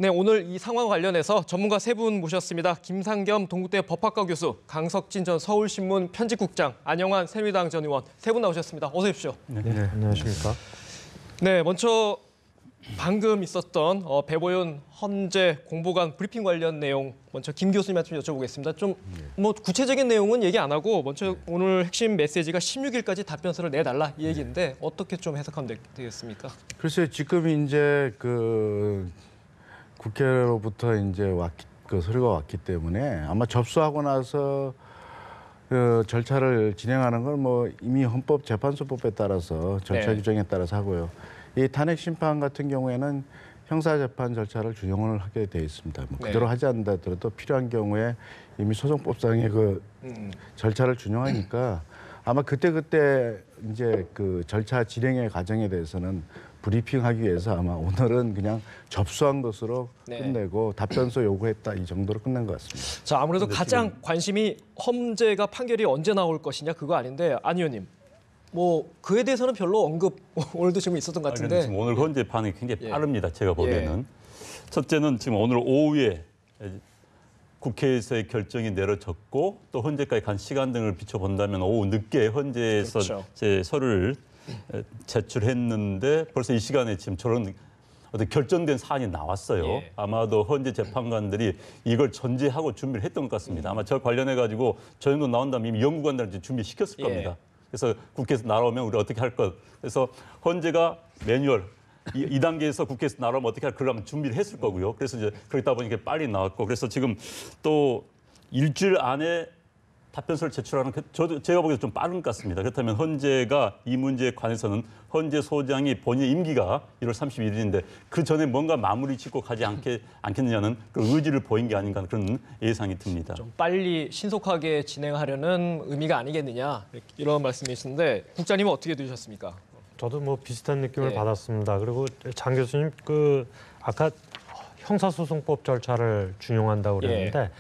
네, 오늘 이 상황 관련해서 전문가 세 분 모셨습니다. 김상겸 동국대 법학과 교수, 강석진 전 서울신문 편집국장, 안영환 새누리당 전 의원 세 분 나오셨습니다. 어서 오십시오. 네, 안녕하십니까. 네, 먼저 방금 있었던 배보윤 헌재 공보관 브리핑 관련 내용 먼저 김 교수님한테 좀 여쭤보겠습니다. 좀 뭐 구체적인 내용은 얘기 안 하고 먼저 오늘 핵심 메시지가 16일까지 답변서를 내달라 이 얘기인데 어떻게 좀 해석하면 되겠습니까? 글쎄요, 지금 이제 국회로부터 이제 서류가 왔기 때문에 아마 접수하고 나서 절차를 진행하는 건 뭐 이미 헌법재판소법에 따라서 절차 규정에 따라서 하고요. 이 탄핵 심판 같은 경우에는 형사재판 절차를 준용을 하게 돼 있습니다. 뭐 그대로 하지 않는다 하더라도 필요한 경우에 이미 소송법상의 절차를 준용하니까 아마 그때 이제 절차 진행의 과정에 대해서는 브리핑하기 위해서 아마 오늘은 그냥 접수한 것으로 끝내고 답변서 요구했다 이 정도로 끝낸 것 같습니다. 자, 아무래도 가장 관심이 헌재가 판결이 언제 나올 것이냐 그거 아닌데 안 의원님. 뭐 그에 대해서는 별로 언급 오늘도 지금 있었던 것 같은데. 지금 오늘 헌재 반응이 굉장히 빠릅니다. 제가 보기에는. 첫째는 지금 오늘 오후에 국회에서의 결정이 내려졌고 또 헌재까지 간 시간 등을 비춰본다면 오후 늦게 헌재에서 제 서류를 제출했는데 벌써 이 시간에 지금 저런 어떤 결정된 사안이 나왔어요. 아마도 헌재 재판관들이 이걸 전제하고 준비를 했던 것 같습니다. 아마 저 관련해 가지고 저 정도 나온다면 이미 연구관들한테 준비시켰을 겁니다. 그래서 국회에서 날아오면 우리 어떻게 할 것. 그래서 헌재가 매뉴얼 이 단계에서 국회에서 날아오면 어떻게 할 그러면 준비를 했을 거고요. 그래서 이제 그러다 보니까 빨리 나왔고 그래서 지금 또 일주일 안에 답변서를 제출하는 제가 보기에도 좀 빠른 것 같습니다. 그렇다면 헌재가 이 문제에 관해서는 헌재 소장이 본인의 임기가 1월 31일인데 그 전에 뭔가 마무리 짓고 가지 않겠느냐는 그 의지를 보인 게 아닌가 그런 예상이 듭니다. 좀 빨리 신속하게 진행하려는 의미가 아니겠느냐 이런 말씀이신데 국장님은 어떻게 들으셨습니까? 저도 뭐 비슷한 느낌을 받았습니다. 그리고 장 교수님 아까 형사소송법 절차를 준용한다고 그랬는데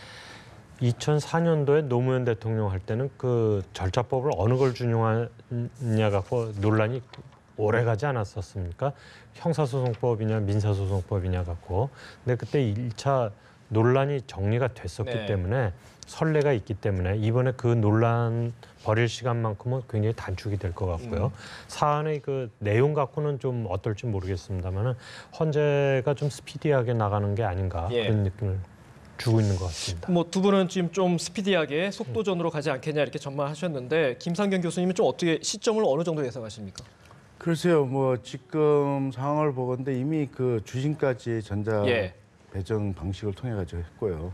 2004년도에 노무현 대통령 할 때는 그 절차법을 어느 걸 준용하냐 갖고 논란이 오래 가지 않았었습니까? 형사소송법이냐 민사소송법이냐 갖고. 근데 그때 1차 논란이 정리가 됐었기 때문에 선례가 있기 때문에 이번에 그 논란 벌일 시간만큼은 굉장히 단축이 될 것 같고요. 사안의 그 내용 갖고는 좀 어떨지 모르겠습니다만은 헌재가 좀 스피디하게 나가는 게 아닌가 그런 느낌을 주고 있는 것 같습니다. 뭐 두 분은 지금 좀 스피디하게 속도전으로 가지 않겠냐 이렇게 전망하셨는데 김상겸 교수님은 좀 어떻게 시점을 어느 정도 예상하십니까? 글쎄요, 뭐 지금 상황을 보건데 이미 주심까지 전자 배정 방식을 통해 가지고 했고요.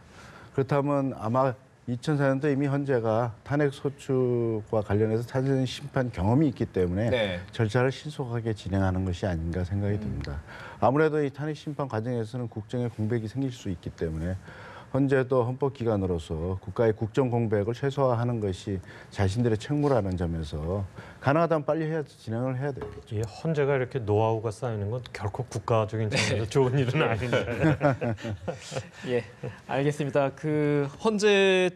그렇다면 아마 2004년도 이미 헌재가 탄핵 소추와 관련해서 탄핵 심판 경험이 있기 때문에 절차를 신속하게 진행하는 것이 아닌가 생각이 듭니다. 아무래도 이 탄핵 심판 과정에서는 국정의 공백이 생길 수 있기 때문에 헌재도 헌법기관으로서 국가의 국정 공백을 최소화하는 것이 자신들의 책무라는 점에서 가능하다면 빨리 진행을 해야 돼요. 이 헌재가 이렇게 노하우가 쌓이는 건 결코 국가적인 점에서 좋은 일은 아닌데. 알겠습니다. 헌재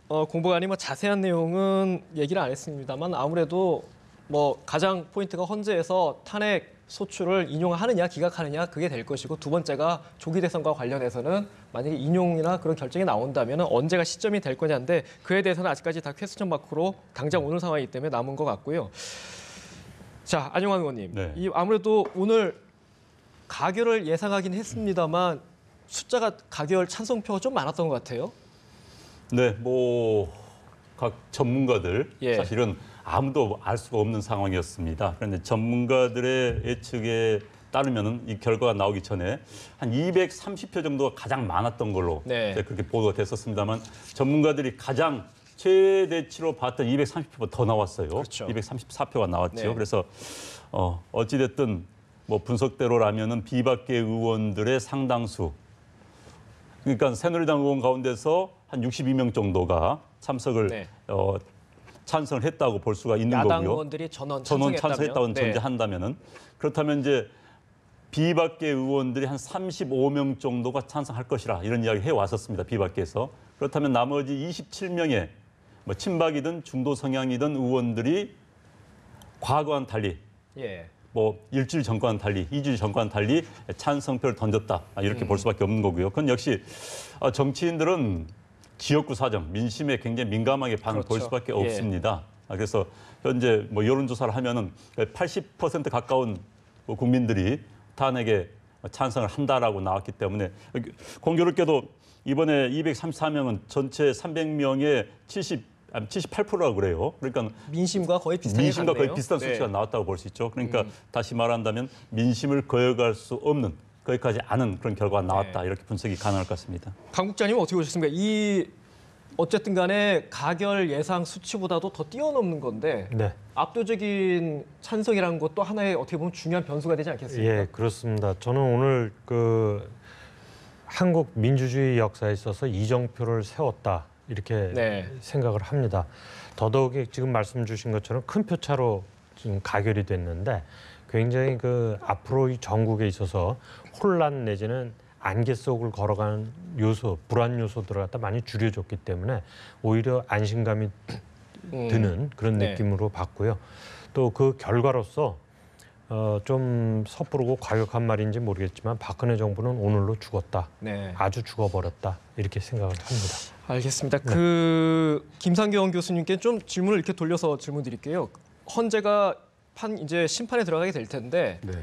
공보관이 뭐 자세한 내용은 얘기를 안 했습니다만 아무래도 뭐 가장 포인트가 헌재에서 탄핵 소추를 인용하느냐 기각하느냐 그게 될 것이고 두 번째가 조기 대선과 관련해서는 만약에 인용이나 그런 결정이 나온다면 언제가 시점이 될 거냐인데 그에 대해서는 아직까지 다 퀘스천 마크로 당장 오늘 상황이기 때문에 남은 것 같고요. 자, 안영환 의원님. 아무래도 오늘 가결을 예상하긴 했습니다만 숫자가 가결 찬성표가 좀 많았던 것 같아요. 네, 뭐 각 전문가들 사실은 아무도 알 수가 없는 상황이었습니다. 그런데 전문가들의 예측에 따르면 이 결과가 나오기 전에 한 230표 정도가 가장 많았던 걸로 그렇게 보도가 됐었습니다만 전문가들이 가장 최대치로 봤던 230표가 더 나왔어요. 234표가 나왔죠. 그래서 어찌됐든 뭐 분석대로라면은 비박계 의원들의 상당수, 그러니까 새누리당 의원 가운데서 한 62명 정도가 참석을 찬성을 했다고 볼 수가 있는 거고요. 야당 의원들이 전원 찬성했다고 전제한다면은 그렇다면 이제 비박계 의원들이 한 35명 정도가 찬성할 것이라 이런 이야기 해 왔었습니다. 비박계에서. 그렇다면 나머지 27명의 뭐 친박이든 중도 성향이든 의원들이 과거와는 달리 뭐 일주일 전과는 달리, 2주일 전과는 달리 찬성표를 던졌다 이렇게 볼 수밖에 없는 거고요. 그건 역시 정치인들은 지역구 사정, 민심에 굉장히 민감하게 반응을 볼 그렇죠. 수밖에 예. 없습니다. 그래서 현재 뭐 여론조사를 하면은 80% 가까운 국민들이 탄핵에 찬성을 한다라고 나왔기 때문에 공교롭게도 이번에 234명은 전체 300명의 78%라고 그래요. 그러니까 민심과 거의 비슷하게 민심과 갔네요. 거의 비슷한 네. 수치가 나왔다고 볼 수 있죠. 그러니까 다시 말한다면 민심을 거역할 수 없는 거기까지 않은 그런 결과가 나왔다. 네. 이렇게 분석이 가능할 것 같습니다. 강 국장님 어떻게 보셨습니까? 이 어쨌든 간에 가결 예상 수치보다도 더 뛰어넘는 건데 네. 압도적인 찬성이라는 것도 하나의 어떻게 보면 중요한 변수가 되지 않겠습니까? 예, 그렇습니다. 저는 오늘 그 한국 민주주의 역사에 있어서 이정표를 세웠다 이렇게 네. 생각을 합니다. 더더욱이 지금 말씀 주신 것처럼 큰 표차로 지금 가결이 됐는데 굉장히 그 앞으로 이 전국에 있어서 혼란 내지는 안개 속을 걸어가는 요소, 불안 요소들을 갖다 많이 줄여줬기 때문에 오히려 안심감이 드는 그런 네. 느낌으로 봤고요. 또 그 결과로서 좀 섣부르고 과격한 말인지 모르겠지만 박근혜 정부는 오늘로 죽었다. 네. 아주 죽어버렸다. 이렇게 생각을 합니다. 알겠습니다. 네. 그 김상경 교수님께 좀 질문을 이렇게 돌려서 질문 드릴게요. 헌재가 이제 심판에 들어가게 될 텐데 네.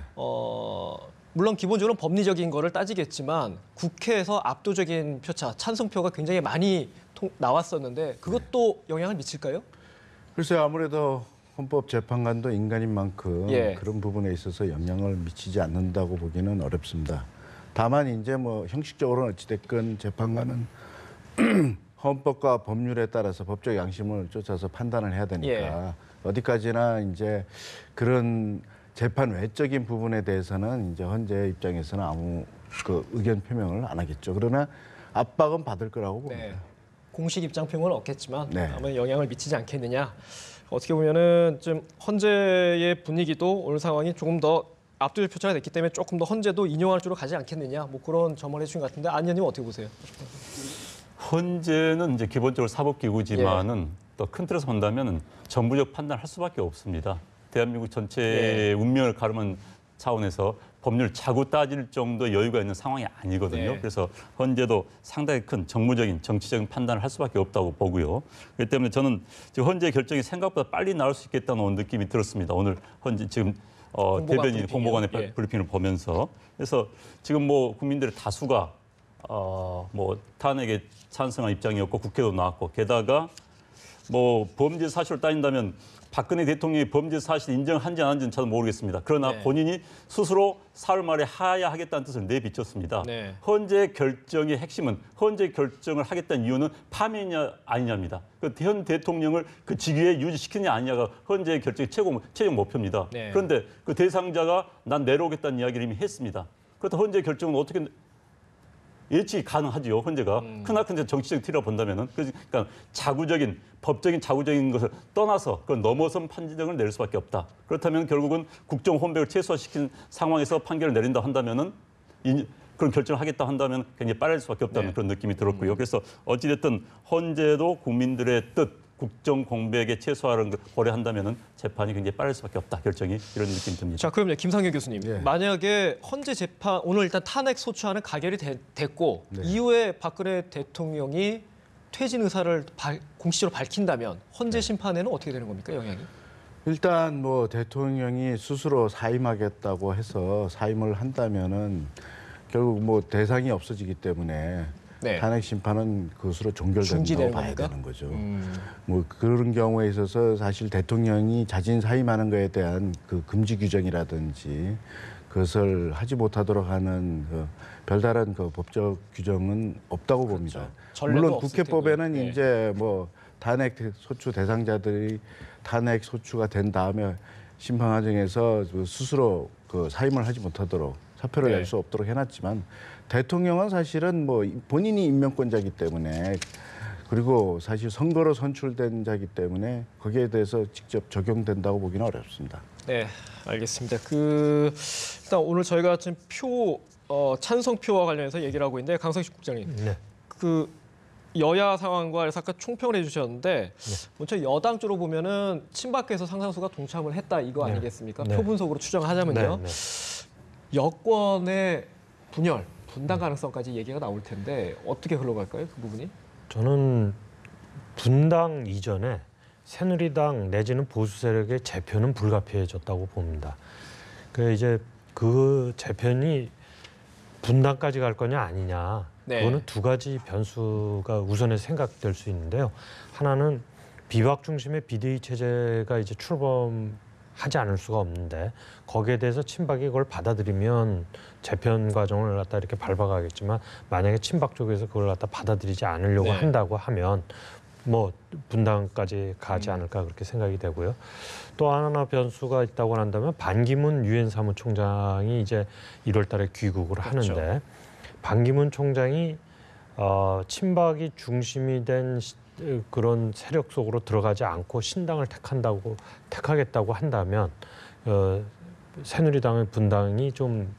물론 기본적으로 법리적인 거를 따지겠지만 국회에서 압도적인 표차, 찬성표가 굉장히 많이 나왔었는데 그것도 영향을 미칠까요? 글쎄요, 아무래도 헌법재판관도 인간인 만큼 예. 그런 부분에 있어서 영향을 미치지 않는다고 보기는 어렵습니다. 다만 이제 뭐 형식적으로는 어찌됐건 재판관은 헌법과 법률에 따라서 법적 양심을 쫓아서 판단을 해야 되니까 예. 어디까지나 이제 그런 재판 외적인 부분에 대해서는 이제 헌재 입장에서는 아무 그 의견 표명을 안 하겠죠. 그러나 압박은 받을 거라고 봅니다. 네. 공식 입장 표명은 없겠지만 네. 아마 영향을 미치지 않겠느냐. 어떻게 보면은 좀 헌재의 분위기도 오늘 상황이 조금 더 압도적 표차가 됐기 때문에 조금 더 헌재도 인용할 쪽으로 가지 않겠느냐. 뭐 그런 점을 해주신 것 같은데 안 의원님 어떻게 보세요? 헌재는 이제 기본적으로 사법기구지만은 또 큰 틀에서 본다면 정부적 판단을 할 수밖에 없습니다. 대한민국 전체의 운명을 가르는 차원에서 법률 자구 따질 정도 여유가 있는 상황이 아니거든요. 네. 그래서 헌재도 상당히 큰 정무적인 정치적인 판단을 할 수밖에 없다고 보고요. 그렇기 때문에 저는 지금 헌재 결정이 생각보다 빨리 나올 수 있겠다는 느낌이 들었습니다. 오늘 헌재 지금 대변인 공보관의 예. 브리핑을 보면서 그래서 지금 뭐 국민들의 다수가 뭐 탄핵에 찬성한 입장이었고 국회도 나왔고 게다가 뭐 범죄 사실을 따진다면 박근혜 대통령이 범죄 사실 인정한지 안 한지는 잘 모르겠습니다. 그러나 네. 본인이 스스로 4월 말에 하야하겠다는 뜻을 내비쳤습니다. 네. 헌재 결정의 핵심은 헌재 결정을 하겠다는 이유는 파면이냐 아니냐입니다. 그 현 대통령을 그 직위에 유지시키느냐 아니냐가 헌재 결정의 최종 목표입니다. 네. 그런데 그 대상자가 난 내려오겠다는 이야기를 이미 했습니다. 그렇다면 헌재 결정은 어떻게 예측이 가능하지요, 헌재가. 크나큰 정치적 틀이라 본다면은. 그러니까 법적인 자구적인 것을 떠나서 그걸 넘어선 판정을 내릴 수밖에 없다. 그렇다면 결국은 국정 혼백을 최소화시킨 상황에서 판결을 내린다 한다면은 그런 결정을 하겠다 한다면 굉장히 빠를 수밖에 없다는 네. 그런 느낌이 들었고요. 그래서 어찌됐든 헌재도 국민들의 뜻, 국정 공백의 최소화를 고려한다면은 재판이 굉장히 빠를 수밖에 없다. 결정이 이런 느낌이 듭니다. 자, 그럼요. 김상경 교수님. 예. 만약에 헌재 재판 오늘 일단 탄핵 소추안은 가결이 됐고 네. 이후에 박근혜 대통령이 퇴진 의사를 공식적으로 밝힌다면 헌재 심판에는 어떻게 되는 겁니까? 영향이? 일단 뭐 대통령이 스스로 사임하겠다고 해서 사임을 한다면은 결국 뭐 대상이 없어지기 때문에 네. 탄핵 심판은 그것으로 종결된다고 중지되는 봐야 겁니까? 되는 거죠. 뭐 그런 경우에 있어서 사실 대통령이 자진 사임하는 것에 대한 그 금지 규정이라든지 그것을 하지 못하도록 하는 그 별다른 그 법적 규정은 없다고 봅니다. 전례도 물론 없을 국회법에는 테고요. 네. 이제 뭐 탄핵 소추 대상자들이 탄핵 소추가 된 다음에 심판 과정에서 스스로 그 사임을 하지 못하도록 사표를 네. 낼 수 없도록 해놨지만 대통령은 사실은 뭐 본인이 임명권자이기 때문에 그리고 사실 선거로 선출된 자이기 때문에 거기에 대해서 직접 적용된다고 보기는 어렵습니다. 네, 알겠습니다. 일단 오늘 저희가 지금 찬성표와 관련해서 얘기를 하고 있는데 강성식 국장님, 네. 그 여야 상황과 그래서 아까 총평을 해주셨는데 먼저 여당 쪽으로 보면은 친박계에서 상당수가 동참을 했다 이거 네. 아니겠습니까? 네. 표 분석으로 추정하자면요. 네, 네. 여권의 분열, 분당 가능성까지 얘기가 나올 텐데 어떻게 흘러갈까요? 그 부분이? 저는 분당 이전에 새누리당 내지는 보수 세력의 재편은 불가피해졌다고 봅니다. 그 이제 그 재편이 분당까지 갈 거냐 아니냐. 네. 그거는 두 가지 변수가 우선에 생각될 수 있는데요. 하나는 비박 중심의 비대위 체제가 이제 출범하지 않을 수가 없는데 거기에 대해서 친박이 그걸 받아들이면 재편 과정을 갖다 이렇게 밟아가겠지만 만약에 친박 쪽에서 그걸 갖다 받아들이지 않으려고 네. 한다고 하면 뭐 분당까지 가지 않을까 그렇게 생각이 되고요. 또 하나 변수가 있다고 한다면 반기문 유엔 사무총장이 이제 1월달에 귀국을 그렇죠. 하는데 반기문 총장이 친박이 중심이 된 그런 세력 속으로 들어가지 않고 신당을 택하겠다고 한다면 새누리당의 분당이 좀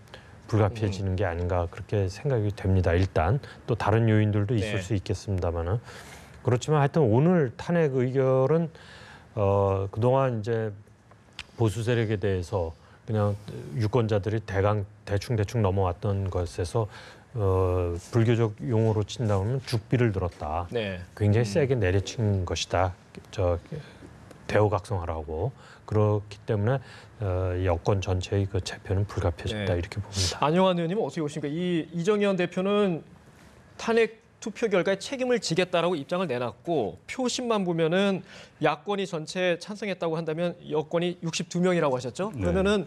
불가피해지는 게 아닌가 그렇게 생각이 됩니다. 일단 또 다른 요인들도 있을 네. 수 있겠습니다만은 그렇지만 하여튼 오늘 탄핵 의결은 그동안 이제 보수 세력에 대해서 그냥 유권자들이 대충 넘어왔던 것에서 불교적 용어로 친다면 죽비를 들었다. 네. 굉장히 세게 내려친 것이다. 대우각성하라고 그렇기 때문에 여권 전체의 그 재편은 불가피해졌다 네. 이렇게 봅니다. 안영환 의원님은 어떻게 보십니까? 이 이정현 대표는 탄핵 투표 결과에 책임을 지겠다라고 입장을 내놨고 표심만 보면은 야권이 전체 찬성했다고 한다면 여권이 62명이라고 하셨죠? 네. 그러면은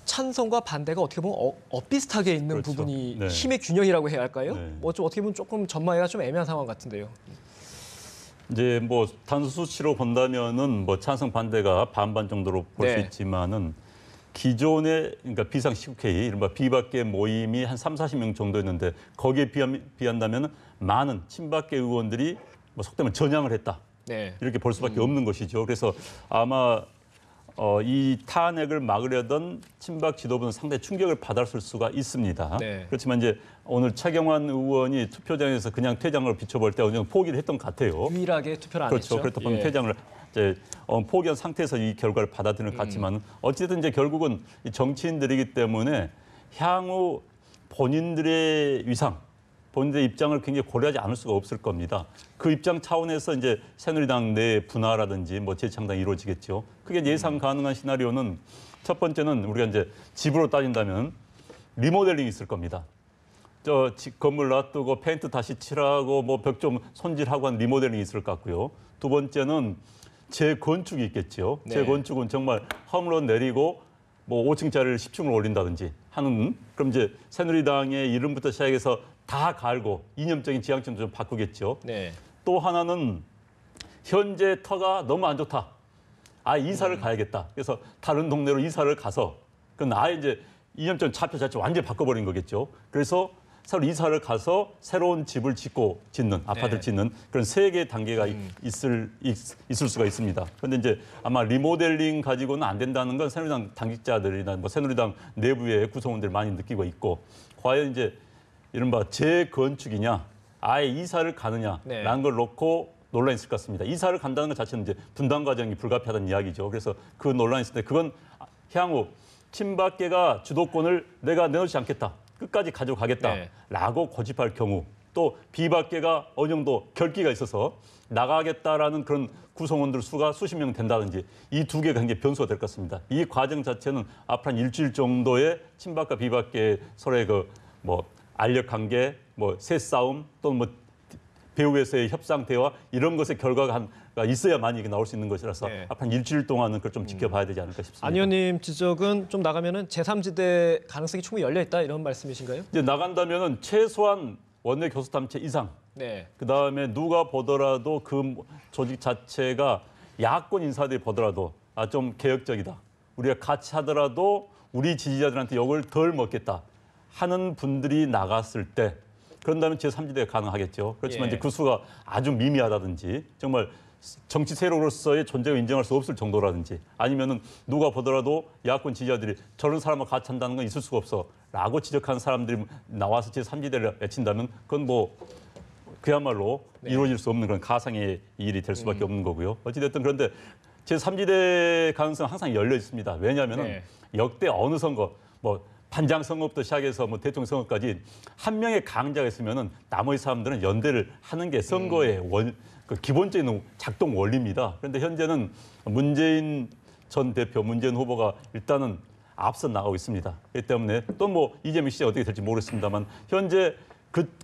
찬성과 반대가 어떻게 보면 엇비슷하게 있는 그렇죠. 부분이 네. 힘의 균형이라고 해야 할까요? 네. 뭐 좀 어떻게 보면 조금 전망하기가 좀 애매한 상황 같은데요. 이제 뭐 단수 수치로 본다면은 뭐 찬성 반대가 반반 정도로 볼 수 네. 있지만은 기존의 그러니까 비상 식국회의 이른바 비박계 모임이 한 30-40명 정도였는데 거기에 비한다면 많은 친박계 의원들이 뭐 속되면 전향을 했다. 네. 이렇게 볼 수밖에 없는 것이죠. 그래서 아마 이 탄핵을 막으려던 친박 지도부는 상당히 충격을 받았을 수가 있습니다. 네. 그렇지만 이제 오늘 차경환 의원이 투표장에서 그냥 퇴장을 비춰볼 때 어느 정도 포기를 했던 것 같아요. 유일하게 투표를 안 그렇죠. 했죠. 그렇다 보면 예. 퇴장을 이제 포기한 상태에서 이 결과를 받아들이는 것 같지만 어쨌든 이제 결국은 이 정치인들이기 때문에 향후 본인들의 위상, 본인들의 입장을 굉장히 고려하지 않을 수가 없을 겁니다. 그 입장 차원에서 이제 새누리당 내 분화라든지 뭐 재창당이 이루어지겠죠. 그게 예상 가능한 시나리오는 첫 번째는 우리가 이제 집으로 따진다면 리모델링이 있을 겁니다. 건물 놔두고 페인트 다시 칠하고 뭐 벽 좀 손질하고 한 리모델링이 있을 것 같고요. 두 번째는 재건축이 있겠죠. 네. 재건축은 정말 홈런 내리고 뭐 5층짜리를 10층을 올린다든지 하는 그럼 이제 새누리당의 이름부터 시작해서 다 갈고 이념적인 지향점도 좀 바꾸겠죠. 네. 또 하나는 현재 터가 너무 안 좋다. 이사를 가야겠다. 그래서 다른 동네로 이사를 가서 그건 아예 이제 이념적 좌표 자체 완전히 바꿔버린 거겠죠. 그래서 새로 이사를 가서 새로운 집을 짓는 아파트를 네. 짓는 그런 세 개의 단계가 있을 수가 있습니다. 그런데 이제 아마 리모델링 가지고는 안 된다는 건 새누리당 당직자들이나 뭐 새누리당 내부의 구성원들 많이 느끼고 있고 과연 이제 이른바 재건축이냐 아예 이사를 가느냐라는 네. 걸 놓고 논란이 있을 것 같습니다. 이사를 간다는 것 자체는 이제 분당 과정이 불가피하다는 이야기죠. 그래서 그 논란이 있을 때 그건 향후 친박계가 주도권을 내가 내놓지 않겠다. 끝까지 가져가겠다라고 고집할 경우 또 비박계가 어느 정도 결기가 있어서 나가겠다라는 그런 구성원들 수가 수십 명 된다든지 이 두 개가 굉장히 변수가 될 것 같습니다. 이 과정 자체는 앞으로 한 일주일 정도의 친박과 비박계 서로의 그 뭐 알력 관계, 뭐 새싸움 또는 뭐 배후에서의 협상 대화 이런 것의 결과가 있어야만 이게 나올 수 있는 것이라서 네. 앞으로 한 일주일 동안은 그걸 좀 지켜봐야 되지 않을까 싶습니다. 안 의원님 지적은 좀 나가면은 제3지대 가능성이 충분히 열려 있다 이런 말씀이신가요? 이제 나간다면은 최소한 원내 교섭단체 이상 네. 그다음에 누가 보더라도 그 조직 자체가 야권 인사들이 보더라도 좀 개혁적이다. 우리가 같이 하더라도 우리 지지자들한테 욕을 덜 먹겠다 하는 분들이 나갔을 때 그런다면 제3지대가 가능하겠죠. 그렇지만 예. 이제 그 수가 아주 미미하다든지 정말 정치 세력으로서의 존재를 인정할 수 없을 정도라든지 아니면은 누가 보더라도 야권 지지자들이 저런 사람과 같이 한다는 건 있을 수가 없어라고 지적하는 사람들이 나와서 제3지대를 외친다면 그건 뭐 그야말로 이루어질 수 없는 그런 가상의 일이 될 수밖에 없는 거고요. 어찌됐든 그런데 제3지대 가능성은 항상 열려 있습니다. 왜냐하면은 네. 역대 어느 선거, 뭐 반장 선거부터 시작해서 뭐 대통령 선거까지 한 명의 강자가 있으면은 나머지 사람들은 연대를 하는 게 선거의 그 기본적인 작동 원리입니다. 그런데 현재는 문재인 전 대표, 문재인 후보가 일단은 앞서 나가고 있습니다. 그렇기 때문에 또 뭐 이재명 씨 어떻게 될지 모르겠습니다만 현재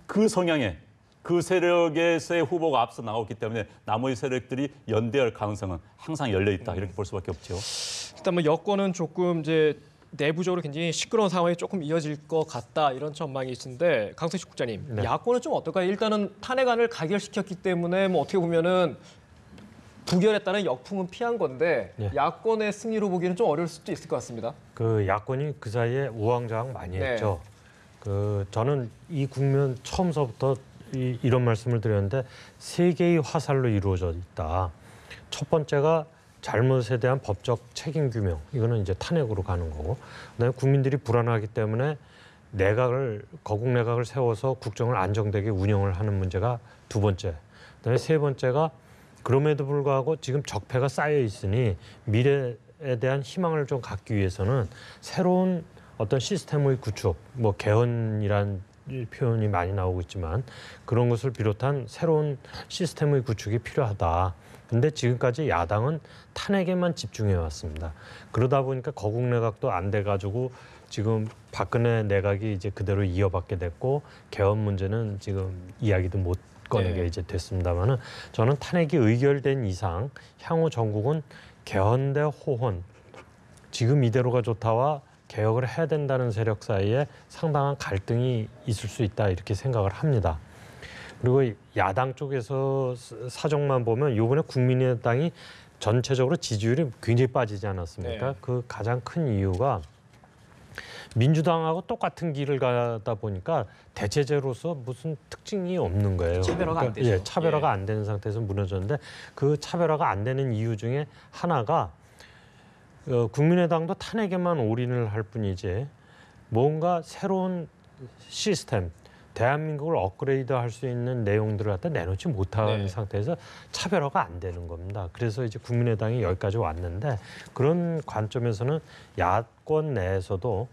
그 성향의 그 세력에서의 후보가 앞서 나가고 있기 때문에 나머지 세력들이 연대할 가능성은 항상 열려 있다 이렇게 볼 수밖에 없죠. 일단 뭐 여권은 조금 이제 내부적으로 굉장히 시끄러운 상황이 조금 이어질 것 같다 이런 전망이 있는데 강성식 국장님, 네. 야권은 좀 어떨까요? 일단은 탄핵안을 가결시켰기 때문에 뭐 어떻게 보면은 부결에 따른 역풍은 피한 건데 네. 야권의 승리로 보기에는 좀 어려울 수도 있을 것 같습니다. 그 야권이 그 사이에 우왕좌왕 많이 네. 했죠. 그 저는 이 국면 처음서부터 이런 말씀을 드렸는데 세 개의 화살로 이루어져 있다. 첫 번째가 잘못에 대한 법적 책임 규명. 이거는 이제 탄핵으로 가는 거고. 그다음에 국민들이 불안하기 때문에 거국 내각을 세워서 국정을 안정되게 운영을 하는 문제가 두 번째. 그다음에 세 번째가 그럼에도 불구하고 지금 적폐가 쌓여 있으니 미래에 대한 희망을 좀 갖기 위해서는 새로운 어떤 시스템의 구축, 뭐 개헌이란 표현이 많이 나오고 있지만 그런 것을 비롯한 새로운 시스템의 구축이 필요하다. 근데 지금까지 야당은 탄핵에만 집중해 왔습니다. 그러다 보니까 거국 내각도 안 돼가지고 지금 박근혜 내각이 이제 그대로 이어받게 됐고 개헌 문제는 지금 이야기도 못 꺼내게 이제 됐습니다만은 저는 탄핵이 의결된 이상 향후 전국은 개헌 대 호헌 지금 이대로가 좋다와 개혁을 해야 된다는 세력 사이에 상당한 갈등이 있을 수 있다 이렇게 생각을 합니다. 그리고 야당 쪽에서 사정만 보면 이번에 국민의당이 전체적으로 지지율이 굉장히 빠지지 않았습니까? 네. 그 가장 큰 이유가 민주당하고 똑같은 길을 가다 보니까 대체제로서 무슨 특징이 없는 거예요. 차별화가 안 되죠. 예, 차별화가 안 되는 상태에서 무너졌는데 그 차별화가 안 되는 이유 중에 하나가 국민의당도 탄핵에만 올인을 할 뿐이지 뭔가 새로운 시스템, 대한민국을 업그레이드할 수 있는 내용들을 갖다 내놓지 못한 상태에서 차별화가 안 되는 겁니다. 그래서 이제 국민의당이 여기까지 왔는데 그런 관점에서는 야권 내에서도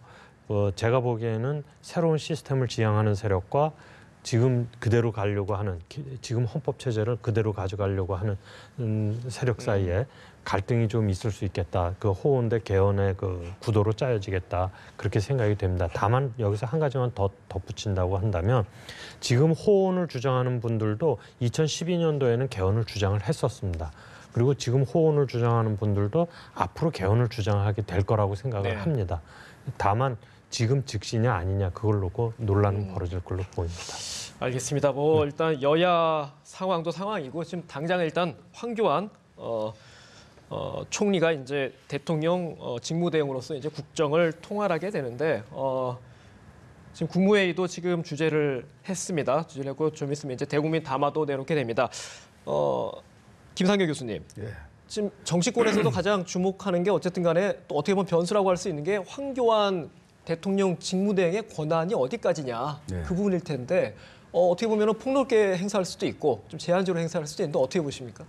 제가 보기에는 새로운 시스템을 지향하는 세력과 지금 그대로 가려고 하는 지금 헌법 체제를 그대로 가져가려고 하는 세력 사이에 갈등이 좀 있을 수 있겠다. 그 호언 대 개헌의 그 구도로 짜여지겠다. 그렇게 생각이 됩니다. 다만 여기서 한 가지만 더 덧붙인다고 한다면 지금 호언을 주장하는 분들도 2012년도에는 개헌을 주장을 했었습니다. 그리고 지금 호언을 주장하는 분들도 앞으로 개헌을 주장하게 될 거라고 생각을 합니다. 다만 지금 즉시냐 아니냐 그걸 놓고 논란은 벌어질 걸로 보입니다. 알겠습니다. 뭐 일단 여야 상황도 상황이고 지금 당장 일단 황교안 총리가 이제 대통령 직무대행으로서 이제 국정을 통할하게 되는데 지금 국무회의도 지금 주재를 했습니다. 주재를 했고 좀 있으면 이제 대국민 담화도 내놓게 됩니다. 김상교 교수님. 예. 지금 정치권에서도 가장 주목하는 게 어쨌든 간에 또 어떻게 보면 변수라고 할 수 있는 게 황교안 대통령 직무대행의 권한이 어디까지냐 네. 그 부분일 텐데 어떻게 보면 폭넓게 행사할 수도 있고 좀 제한적으로 행사할 수도 있는데 어떻게 보십니까?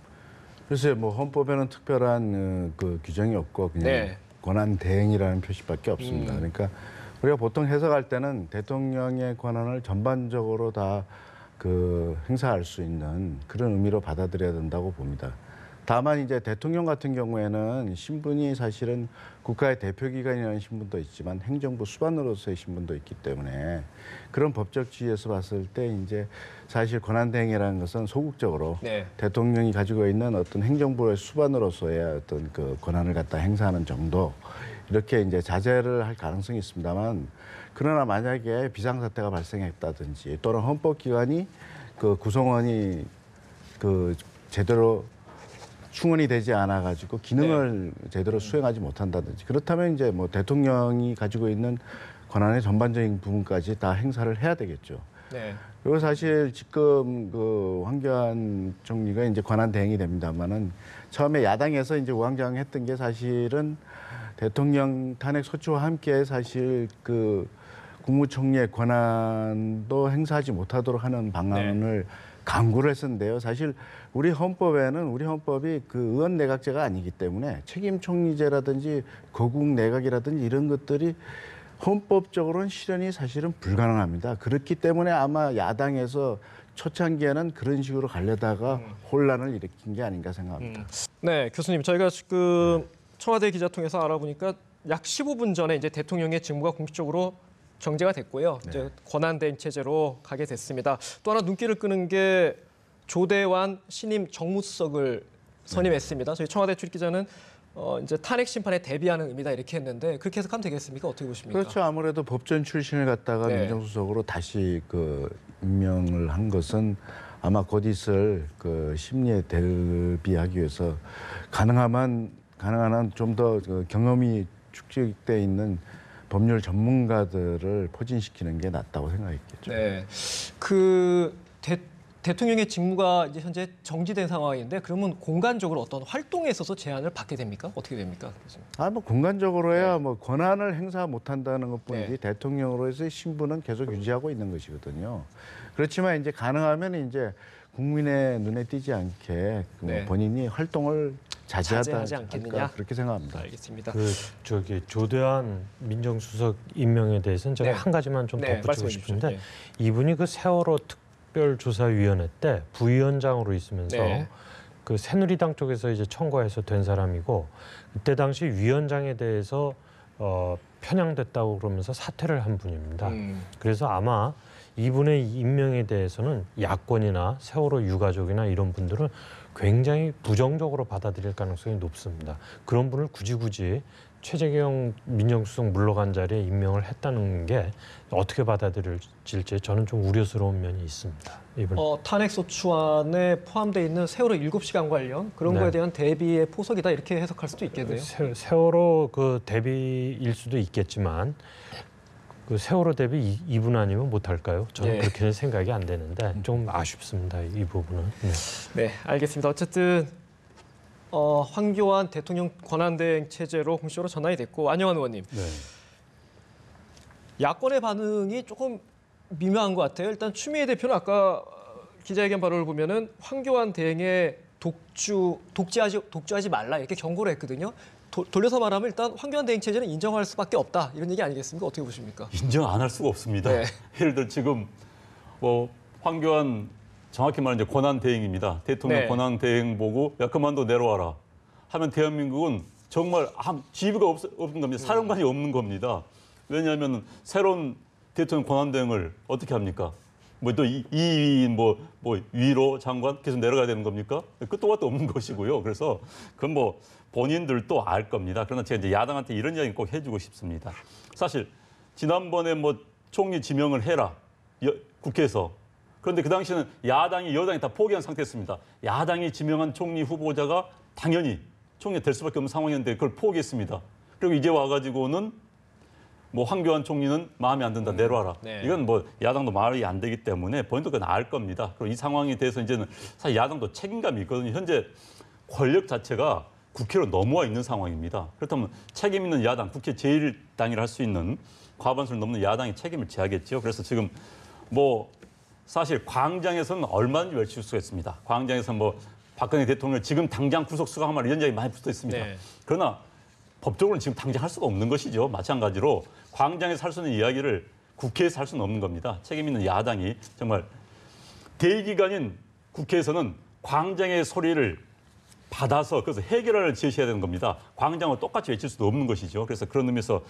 글쎄 뭐 헌법에는 특별한 그 규정이 없고 그냥 권한 대행이라는 표시밖에 없습니다. 그러니까 우리가 보통 해석할 때는 대통령의 권한을 전반적으로 다 그 행사할 수 있는 그런 의미로 받아들여야 된다고 봅니다. 다만 이제 대통령 같은 경우에는 신분이 사실은 국가의 대표기관이라는 신분도 있지만 행정부 수반으로서의 신분도 있기 때문에 그런 법적 지위에서 봤을 때 이제 사실 권한대행이라는 것은 소극적으로 대통령이 가지고 있는 어떤 행정부의 수반으로서의 어떤 그 권한을 갖다 행사하는 정도 이렇게 이제 자제를 할 가능성이 있습니다만 그러나 만약에 비상사태가 발생했다든지 또는 헌법기관이 그 구성원이 그 제대로 충원이 되지 않아 가지고 기능을 제대로 수행하지 못한다든지 그렇다면 이제 뭐 대통령이 가지고 있는 권한의 전반적인 부분까지 다 행사를 해야 되겠죠. 그리고 사실 지금 그 황교안 총리가 이제 권한 대행이 됩니다만은 처음에 야당에서 이제 우왕좌왕했던 게 사실은 대통령 탄핵 소추와 함께 사실 그 국무총리의 권한도 행사하지 못하도록 하는 방안을 강구를 했었는데요. 사실 우리 헌법이 그 의원 내각제가 아니기 때문에 책임 총리제라든지 거국 내각이라든지 이런 것들이 헌법적으로는 실현이 사실은 불가능합니다. 그렇기 때문에 아마 야당에서 초창기에는 그런 식으로 가려다가 혼란을 일으킨 게 아닌가 생각합니다. 네, 교수님, 저희가 지금 청와대 기자 통해서 알아보니까 약 15분 전에 이제 대통령의 직무가 공식적으로 정제가 됐고요. 이제 권한대행 체제로 가게 됐습니다. 또 하나 눈길을 끄는 게 조대환 신임 정무수석을 선임했습니다. 저희 청와대 출입 기자는 이제 탄핵 심판에 대비하는 의미다 이렇게 했는데 그렇게 해석하면 되겠습니까? 어떻게 보십니까? 그렇죠. 아무래도 법전 출신을 갖다가 민정수석으로 다시 그 임명을 한 것은 아마 곧 있을 그 심리에 대비하기 위해서 가능한 한 좀 더 경험이 축적돼 있는 법률 전문가들을 포진시키는 게 낫다고 생각했겠죠. 네, 대통령의 직무가 이제 현재 정지된 상황인데 그러면 공간적으로 어떤 활동에 있어서 제한을 받게 됩니까? 어떻게 됩니까? 뭐 공간적으로야 뭐 권한을 행사 못한다는 것뿐이지 네. 대통령으로서의 신분은 계속 유지하고 있는 것이거든요. 그렇지만 이제 가능하면 이제 국민의 눈에 띄지 않게 본인이 활동을 자제하지 않겠느냐? 그렇게 생각합니다. 알겠습니다. 조대환 민정수석 임명에 대해서는 제가 한 가지만 좀 덧붙이고 싶은데 이분이 그 세월호 특별조사위원회 때 부위원장으로 있으면서 그 새누리당 쪽에서 이제 청구해서 된 사람이고 그때 당시 위원장에 대해서 편향됐다고 그러면서 사퇴를 한 분입니다. 그래서 아마 이분의 임명에 대해서는 야권이나 세월호 유가족이나 이런 분들은 굉장히 부정적으로 받아들일 가능성이 높습니다. 그런 분을 굳이 최재경 민정수석 물러간 자리에 임명을 했다는 게 어떻게 받아들일지 저는 좀 우려스러운 면이 있습니다. 탄핵소추안에 포함되어 있는 세월호 7시간 관련 그런 거에 대한 대비의 포석이다 이렇게 해석할 수도 있겠네요. 세월호 그 대비일 수도 있겠지만 그 세월호 대비 이분 아니면 못할까요? 저는 그렇게는 생각이 안 되는데 좀 아쉽습니다. 이 부분은. 네, 알겠습니다. 어쨌든 황교안 대통령 권한대행 체제로 공식적으로 전환이 됐고 안영환 의원님. 야권의 반응이 조금 미묘한 것 같아요. 일단 추미애 대표는 아까 기자회견 발언을 보면은 황교안 대행의 독주하지 말라 이렇게 경고를 했거든요. 돌려서 말하면 일단 황교안 대행 체제는 인정할 수밖에 없다 이런 얘기 아니겠습니까? 어떻게 보십니까? 인정 안 할 수가 없습니다. 예를 들어 지금 황교안 정확히 말하면 이제 권한 대행입니다. 대통령 권한 대행 보고 야 그만둬 내려와라 하면 대한민국은 정말 지위가 없는 겁니다. 사령관이 없는 겁니다. 왜냐하면 새로운 대통령 권한 대행을 어떻게 합니까? 또 위로 장관 계속 내려가야 되는 겁니까? 끝도 끝도 없는 것이고요. 그래서 그건 본인들도 알 겁니다. 그러나 제가 이제 야당한테 이런 이야기 꼭 해주고 싶습니다. 사실 지난번에 총리 지명을 해라 국회에서. 그런데 그 당시에는 야당이 여당이 다 포기한 상태였습니다. 야당이 지명한 총리 후보자가 당연히 총리 될 수밖에 없는 상황이었는데 그걸 포기했습니다. 그리고 이제 와가지고는 황교안 총리는 마음에 안 든다 내려와라. 이건 야당도 말이 안 되기 때문에 본인도 그건 알 겁니다. 그리고 이 상황에 대해서 이제는 사실 야당도 책임감이 있거든요. 현재 권력 자체가 국회로 넘어와 있는 상황입니다. 그렇다면 책임 있는 야당, 국회 제1당이라 할 수 있는 과반수를 넘는 야당이 책임을 져야겠죠. 그래서 지금 사실 광장에서는 얼마든지 외칠 수가 있습니다. 광장에서 박근혜 대통령 지금 당장 구속 수감하라 이런 이야기 많이 붙어 있습니다. 그러나 법적으로는 지금 당장 할 수가 없는 것이죠. 마찬가지로 광장에서 할 수 있는 이야기를 국회에서 할 수는 없는 겁니다. 책임 있는 야당이 정말 대의기관인 국회에서는 광장의 소리를 받아서 그래서 해결안을 제시해야 되는 겁니다. 광장을 똑같이 외칠 수도 없는 것이죠. 그래서 그런 의미에서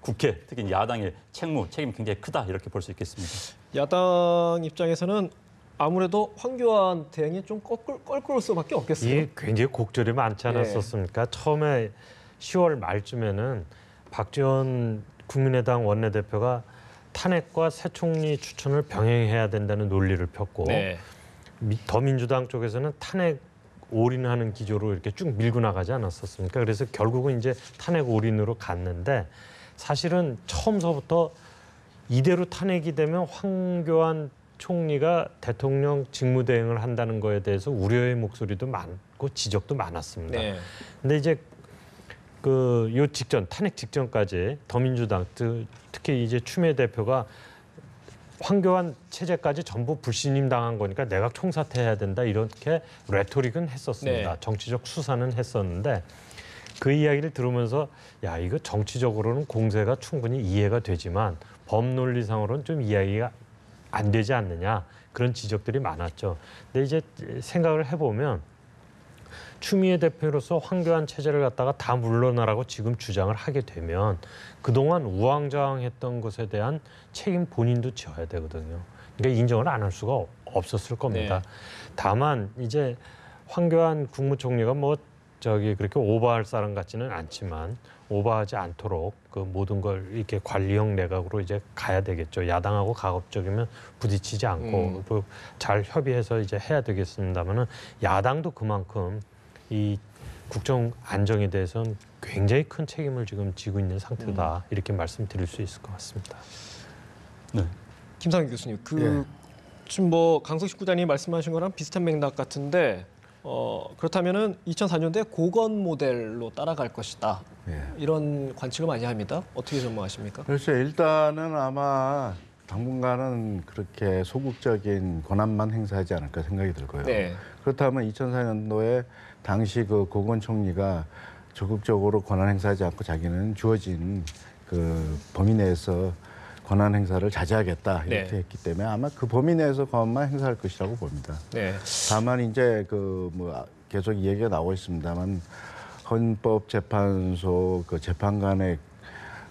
국회, 특히 야당의 책임이 굉장히 크다 이렇게 볼 수 있겠습니다. 야당 입장에서는 아무래도 황교안 대행이 좀 껄끄러울 수밖에 없겠어요. 이게 굉장히 곡절이 많지 않았었습니까? 처음에 10월 말쯤에는 박지원 국민의당 원내대표가 탄핵과 새 총리 추천을 병행해야 된다는 논리를 폈고 더민주당 쪽에서는 탄핵 올인하는 기조로 이렇게 쭉 밀고 나가지 않았었습니까? 그래서 결국은 이제 탄핵 올인으로 갔는데 사실은 처음서부터 이대로 탄핵이 되면 황교안 총리가 대통령 직무대행을 한다는 거에 대해서 우려의 목소리도 많고 지적도 많았습니다. 근데 이제 요 직전 탄핵 직전까지 더민주당 특히 이제 추미애 대표가 황교안 체제까지 전부 불신임 당한 거니까 내각 총사퇴해야 된다 이렇게 레토릭은 했었습니다. 네. 정치적 수사는 했었는데 그 이야기를 들으면서 야 이거 정치적으로는 공세가 충분히 이해가 되지만 법논리상으로는 좀 이야기가 안 되지 않느냐 그런 지적들이 많았죠. 근데 이제 생각을 해보면 추미애 대표로서 황교안 체제를 갖다가 다 물러나라고 지금 주장을 하게 되면 그동안 우왕좌왕했던 것에 대한 책임 본인도 져야 되거든요. 그러니까 인정을 안 할 수가 없었을 겁니다. 네. 다만 이제 황교안 국무총리가 그렇게 오버할 사람 같지는 않지만 오버하지 않도록 그 모든 걸 이렇게 관리형 내각으로 이제 가야 되겠죠. 야당하고 가급적이면 부딪히지 않고 또 잘 협의해서 이제 해야 되겠습니다만은 야당도 그만큼 이 국정 안정에 대해서는 굉장히 큰 책임을 지금 지고 있는 상태다 이렇게 말씀드릴 수 있을 것 같습니다. 네. 김상현 교수님, 예. 지금 강석식 부장님이 말씀하신 거랑 비슷한 맥락 같은데 그렇다면은 2004년도에 고건 모델로 따라갈 것이다. 예. 이런 관측을 많이 합니다. 어떻게 전망하십니까? 그렇죠. 일단은 아마 당분간은 그렇게 소극적인 권한만 행사하지 않을까 생각이 들고요. 네. 그렇다면 2004년도에 당시 그 고건 총리가 적극적으로 권한 행사하지 않고 자기는 주어진 그 범위 내에서 권한 행사를 자제하겠다 이렇게 네. 했기 때문에 아마 그 범위 내에서 권한만 행사할 것이라고 봅니다. 네. 다만 이제 계속 얘기가 나오고 있습니다만 헌법재판소 그 재판관의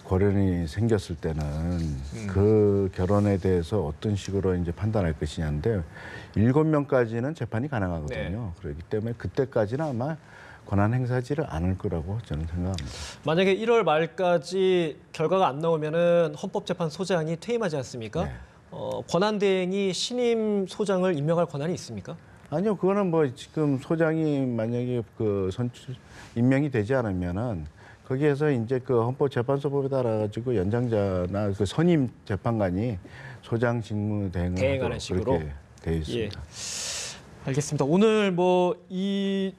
결연이 생겼을 때는 그 결론에 대해서 어떤 식으로 이제 판단할 것이냐인데 7명까지는 재판이 가능하거든요. 그렇기 때문에 그때까지는 아마 권한 행사하지를 않을 거라고 저는 생각합니다. 만약에 1월 말까지 결과가 안 나오면은 헌법재판소장이 퇴임하지 않습니까? 네. 권한대행이 신임 소장을 임명할 권한이 있습니까? 아니요, 그거는 지금 소장이 만약에 임명이 되지 않으면은 거기에서 이제 그 헌법재판소법에 따라 가지고 연장자나 그 선임 재판관이 소장 직무 대행을 대행하는 하도록 식으로? 그렇게 되어 있습니다. 예. 알겠습니다. 오늘 이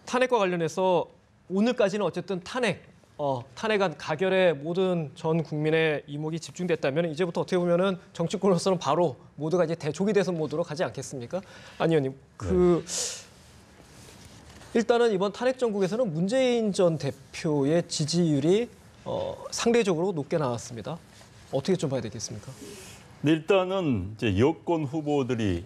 탄핵과 관련해서 오늘까지는 어쨌든 탄핵안 가결에 모든 전 국민의 이목이 집중됐다면 이제부터 어떻게 보면은 정치권으로서는 바로 모두가 이제 대조기 대선 모드로 가지 않겠습니까? 안 의원님, 일단은 이번 탄핵 정국에서는 문재인 전 대표의 지지율이 상대적으로 높게 나왔습니다. 어떻게 좀 봐야 되겠습니까? 네, 일단은 이제 여권 후보들이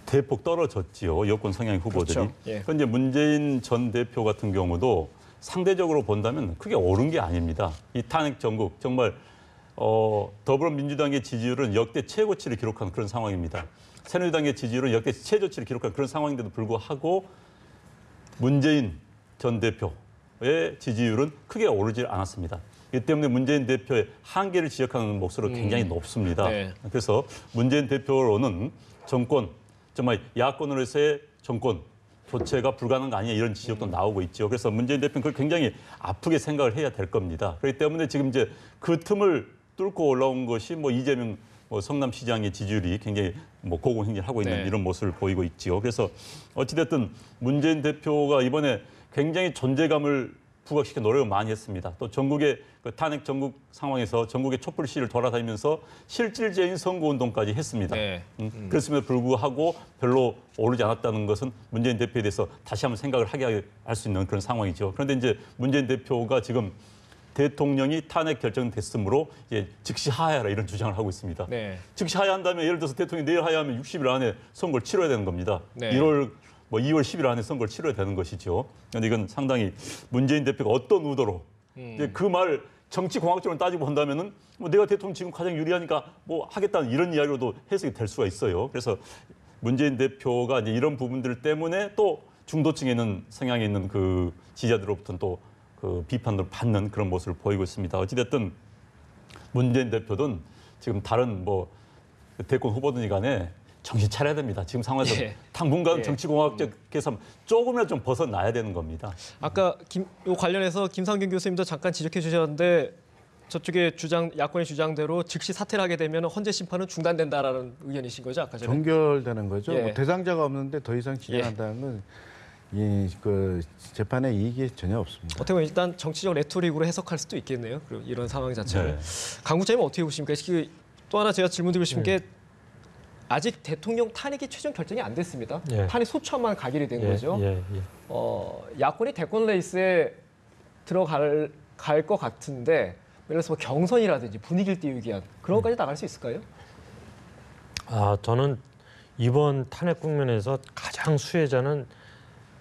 대폭 떨어졌지요. 여권 성향 후보들이. 그렇죠. 예. 그런데 문재인 전 대표 같은 경우도 상대적으로 본다면 크게 오른 게 아닙니다. 이 탄핵 정국 정말 더불어민주당의 지지율은 역대 최고치를 기록한 그런 상황입니다. 새누리당의 지지율은 역대 최저치를 기록한 그런 상황인데도 불구하고 문재인 전 대표의 지지율은 크게 오르지 않았습니다. 이 때문에 문재인 대표의 한계를 지적하는 목소리가 굉장히 높습니다. 네. 그래서 문재인 대표로는 정권, 정말 야권으로서의 정권 교체가 불가능한 거 아니냐 이런 지적도 나오고 있죠. 그래서 문재인 대표는 그걸 굉장히 아프게 생각을 해야 될 겁니다. 그렇기 때문에 지금 이제 그 틈을 뚫고 올라온 것이 이재명 성남시장의 지지율이 굉장히 고공행진하고 있는 네. 이런 모습을 보이고 있지요. 그래서 어찌됐든 문재인 대표가 이번에 굉장히 존재감을 부각시켜 노력을 많이 했습니다. 또 전국의 그 탄핵 전국 상황에서 전국의 촛불 시위를 돌아다니면서 실질적인 선거운동까지 했습니다. 네. 그렇음에도 불구하고 별로 오르지 않았다는 것은 문재인 대표에 대해서 다시 한번 생각을 하게 할 수 있는 그런 상황이죠. 그런데 이제 문재인 대표가 지금 대통령이 탄핵 결정됐으므로 이제 즉시 하야하라 이런 주장을 하고 있습니다. 네. 즉시 하야한다면 예를 들어서 대통령이 내일 하야하면 60일 안에 선거를 치러야 되는 겁니다. 네. 2월 10일 안에 선거를 치러야 되는 것이죠. 그런데 이건 상당히 문재인 대표가 어떤 의도로 이제 그 말 정치 공학적으로 따지고 본다면은 내가 대통령 지금 가장 유리하니까 하겠다는 이런 이야기로도 해석이 될 수가 있어요. 그래서 문재인 대표가 이제 이런 부분들 때문에 또 중도층에는 성향이 있는 그 지지자들로부터는 또 그 비판을 받는 그런 모습을 보이고 있습니다. 어찌됐든 문재인 대표든 지금 다른 대권 후보든 간에 정신 차려야 됩니다. 지금 상황에서 예. 당분간 예. 정치공학적 계산 조금이라도 좀 벗어나야 되는 겁니다. 아까 요 관련해서 김상균 교수님도 잠깐 지적해 주셨는데 저쪽의 야권의 주장대로 즉시 사퇴를 하게 되면 헌재 심판은 중단된다라는 의견이신 거죠, 아까 전에? 종결되는 거죠. 예. 대상자가 없는데 더 이상 진행한다는 건 그 재판에 이익이 전혀 없습니다. 어떻게 보면 일단 정치적 레토릭으로 해석할 수도 있겠네요. 그리고 이런 상황 자체를. 네. 강 국장님은 어떻게 보십니까? 또 하나 제가 질문드리고 싶은 게 아직 대통령 탄핵이 최종 결정이 안 됐습니다. 예. 탄핵 소추안만 가결이 된 거죠. 예. 야권이 대권 레이스에 들어갈 것 같은데 예를 들어서 뭐 경선이라든지 분위기를 띄우기 위한 그런 것까지 나갈 수 있을까요? 저는 이번 탄핵 국면에서 가장 수혜자는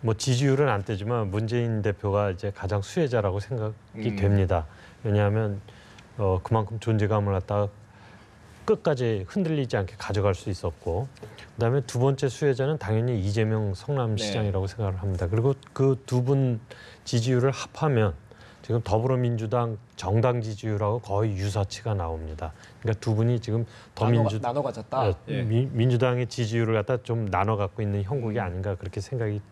뭐 지지율은 안 뜨지만 문재인 대표가 이제 가장 수혜자라고 생각이 됩니다. 왜냐하면 그만큼 존재감을 갖다가 끝까지 흔들리지 않게 가져갈 수 있었고, 그다음에 두 번째 수혜자는 당연히 이재명 성남시장이라고 생각을 합니다. 그리고 그 두 분 지지율을 합하면 지금 더불어민주당 정당 지지율하고 거의 유사치가 나옵니다. 그러니까 두 분이 지금 나눠 가졌다. 민주당의 지지율을 갖다 좀 나눠 갖고 있는 형국이 아닌가 그렇게 생각이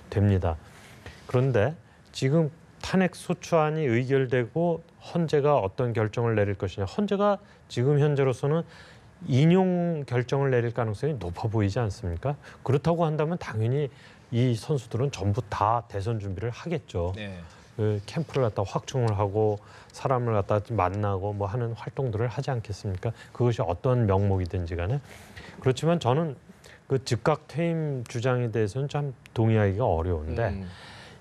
됩니다. 그런데 지금 탄핵 소추안이 의결되고 헌재가 어떤 결정을 내릴 것이냐. 헌재가 지금 현재로서는 인용 결정을 내릴 가능성이 높아 보이지 않습니까? 그렇다고 한다면 당연히 이 선수들은 전부 다 대선 준비를 하겠죠. 네. 그 캠프를 갖다 확충을 하고 사람을 갖다 만나고 뭐 하는 활동들을 하지 않겠습니까? 그것이 어떤 명목이든지 간에. 그렇지만 저는 그 즉각 퇴임 주장에 대해서는 참 동의하기가 어려운데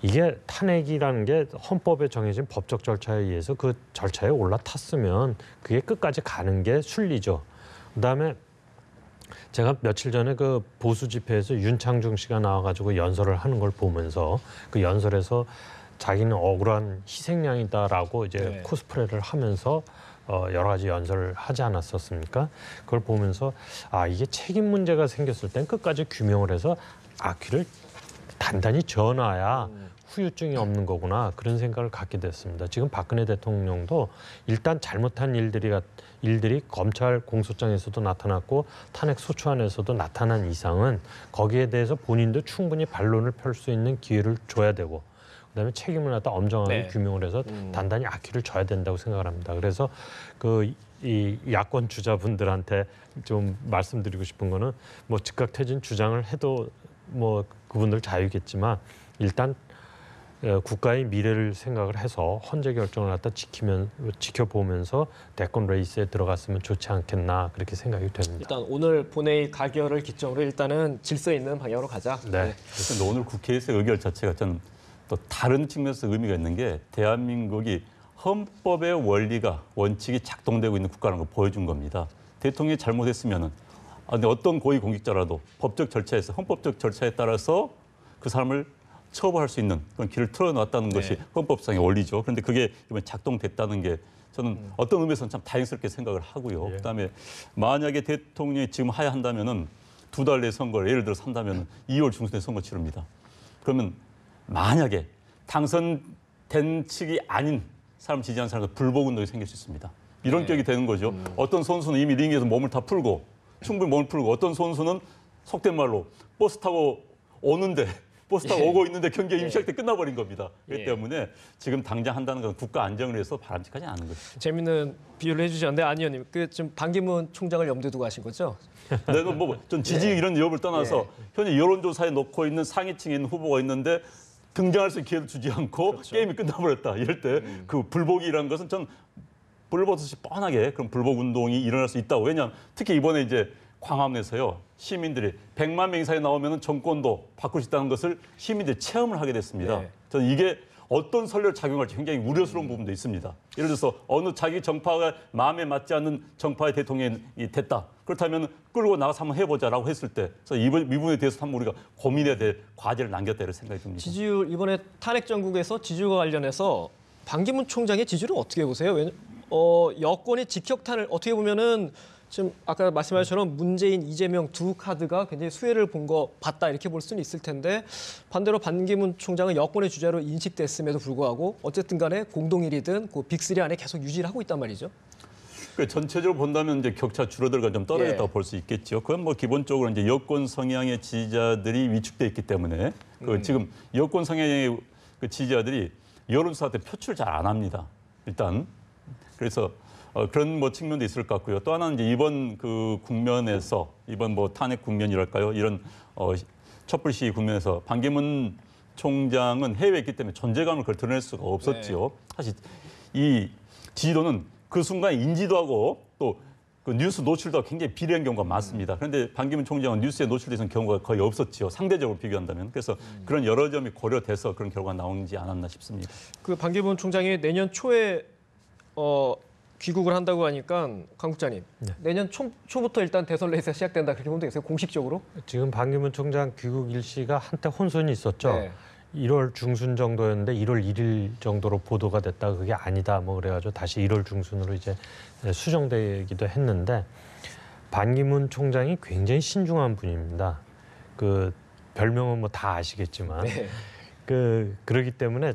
이게 탄핵이라는 게 헌법에 정해진 법적 절차에 의해서 그 절차에 올라탔으면 그게 끝까지 가는 게 순리죠. 그다음에 제가 며칠 전에 그 보수 집회에서 윤창중 씨가 나와가지고 연설을 하는 걸 보면서 그 연설에서 자기는 억울한 희생양이다라고 이제 코스프레를 하면서 여러 가지 연설을 하지 않았었습니까? 그걸 보면서 이게 책임 문제가 생겼을 땐 끝까지 규명을 해서 악귀를 단단히 져놔야 후유증이 없는 거구나 그런 생각을 갖게 됐습니다. 지금 박근혜 대통령도 일단 잘못한 일들이 검찰 공소장에서도 나타났고 탄핵 소추안에서도 나타난 이상은 거기에 대해서 본인도 충분히 반론을 펼 수 있는 기회를 줘야 되고 그다음에 책임을 갖다 엄정하게 규명을 해서 단단히 악기를 져야 된다고 생각을 합니다. 그래서 이 야권 주자분들한테 좀 말씀드리고 싶은 거는 뭐 즉각 퇴진 주장을 해도 뭐 그분들 자유겠지만 일단 국가의 미래를 생각을 해서 헌재 결정을 갖다 지켜보면서 대권 레이스에 들어갔으면 좋지 않겠나 그렇게 생각이 됩니다. 일단 오늘 본회의 가결을 기점으로 일단은 질서 있는 방향으로 가자. 네. 그래서 오늘 국회에서 의결 자체가 저는 또 다른 측면에서 의미가 있는 게 대한민국이 헌법의 원리가 원칙이 작동되고 있는 국가라는 걸 보여준 겁니다. 대통령이 잘못했으면은 근데 어떤 고위 공직자라도 법적 절차에서 헌법적 절차에 따라서 그 사람을 처벌할 수 있는 그런 길을 틀어놨다는 것이 헌법상의 원리죠. 그런데 그게 이번에 작동됐다는 게 저는 어떤 의미에서는 참 다행스럽게 생각을 하고요. 그다음에 만약에 대통령이 지금 하야 한다면은 2달 내 선거를 예를 들어서 한다면 2월 중순에 선거 치릅니다. 그러면 만약에 당선된 측이 아닌 사람 지지하는 사람들 불복 운동이 생길 수 있습니다. 이런 격이 되는 거죠. 어떤 선수는 이미 링에서 몸을 다 풀고 충분히 몸을 풀고 어떤 선수는 속된 말로 버스 타고 오고 있는데 경기가 이미 시작돼 끝나버린 겁니다. 그렇기 때문에 지금 당장 한다는 건 국가 안정을 위해서 바람직하지 않은 것이죠. 재밌는 비유를 해주셨는데 안 의원님, 지금 반기문 총장을 염두에 두고 하신 거죠? 내가 전 지지 이런 여부를 떠나서 현재 여론조사에 놓고 있는 상위층에 있는 후보가 있는데 등장할 수 있는 기회를 주지 않고 게임이 끝나버렸다. 이럴 때 그 불복이라는 것은 전 불보듯이 뻔하게 그런 불복 운동이 일어날 수 있다고. 왜냐하면 특히 이번에 이제 광화문에서요. 시민들이 100만 명 이상이 나오면 정권도 바꿀 수 있다는 것을 시민들이 체험을 하게 됐습니다. 저는 이게 어떤 선례를 작용할지 굉장히 우려스러운 부분도 있습니다. 예를 들어서 어느 자기 정파가 마음에 맞지 않는 정파의 대통령이 됐다. 그렇다면 끌고 나가서 한번 해보자라고 했을 때 그래서 이 부분에 대해서 한번 우리가 고민해야 될 과제를 남겼다 이런 생각이 듭니다. 지지율 이번에 탄핵 정국에서 지지율과 관련해서 반기문 총장의 지지율은 어떻게 보세요? 여권이 직격탄을 어떻게 보면은 지금 아까 말씀하신 것처럼 문재인, 이재명 두 카드가 굉장히 수혜를 봤다 이렇게 볼 수는 있을 텐데 반대로 반기문 총장은 여권의 주자로 인식됐음에도 불구하고 어쨌든 간에 공동 1위든 그 빅3 안에 계속 유지를 하고 있단 말이죠. 그러니까 전체적으로 본다면 이제 격차 줄어들고 좀 떨어졌다고 볼 수 있겠죠. 그건 뭐 기본적으로 이제 여권 성향의 지지자들이 위축돼 있기 때문에 지금 여권 성향의 그 지지자들이 여론조사 때 표출을 잘 안 합니다. 일단 그래서 그런 뭐 측면도 있을 것 같고요. 또 하나는 이제 이번 그 국면에서 이번 뭐 탄핵 국면이랄까요? 이런 촛불 시위 국면에서 반기문 총장은 해외에 있기 때문에 존재감을 그걸 드러낼 수가 없었지요. 사실 이 지지도는 그 순간 인지도 하고 또 그 뉴스 노출도 굉장히 비례한 경우가 많습니다. 그런데 반기문 총장은 뉴스에 노출되는 경우가 거의 없었지요. 상대적으로 비교한다면. 그래서 그런 여러 점이 고려돼서 그런 결과가 나오지 않았나 싶습니다. 그 반기문 총장이 내년 초에 귀국을 한다고 하니까 강 국장님 내년 초부터 일단 대선 레이스가 시작된다 그렇게 보면 되겠어요? 공식적으로? 지금 반기문 총장 귀국 일시가 한때 혼선이 있었죠. 네. 1월 중순 정도였는데 1월 1일 정도로 보도가 됐다가 그게 아니다 뭐 그래가지고 다시 1월 중순으로 이제 수정되기도 했는데 반기문 총장이 굉장히 신중한 분입니다. 그 별명은 뭐 다 아시겠지만 그러기 때문에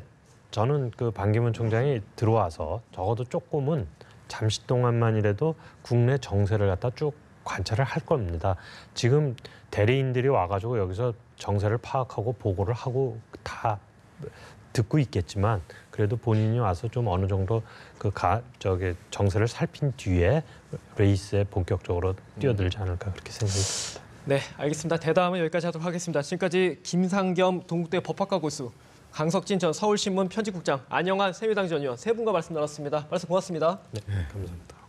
저는 그 반기문 총장이 들어와서 적어도 조금은 잠시 동안만이라도 국내 정세를 갖다 쭉 관찰을 할 겁니다. 지금 대리인들이 와가지고 여기서 정세를 파악하고 보고를 하고 다 듣고 있겠지만 그래도 본인이 와서 좀 어느 정도 정세를 살핀 뒤에 레이스에 본격적으로 뛰어들지 않을까 그렇게 생각합니다. 네, 알겠습니다. 대담은 여기까지 하도록 하겠습니다. 지금까지 김상겸 동국대 법학과 교수, 강석진 전 서울신문 편집국장, 안영환 새누리당 전 의원 세 분과 말씀 나눴습니다. 말씀 고맙습니다. 네, 감사합니다.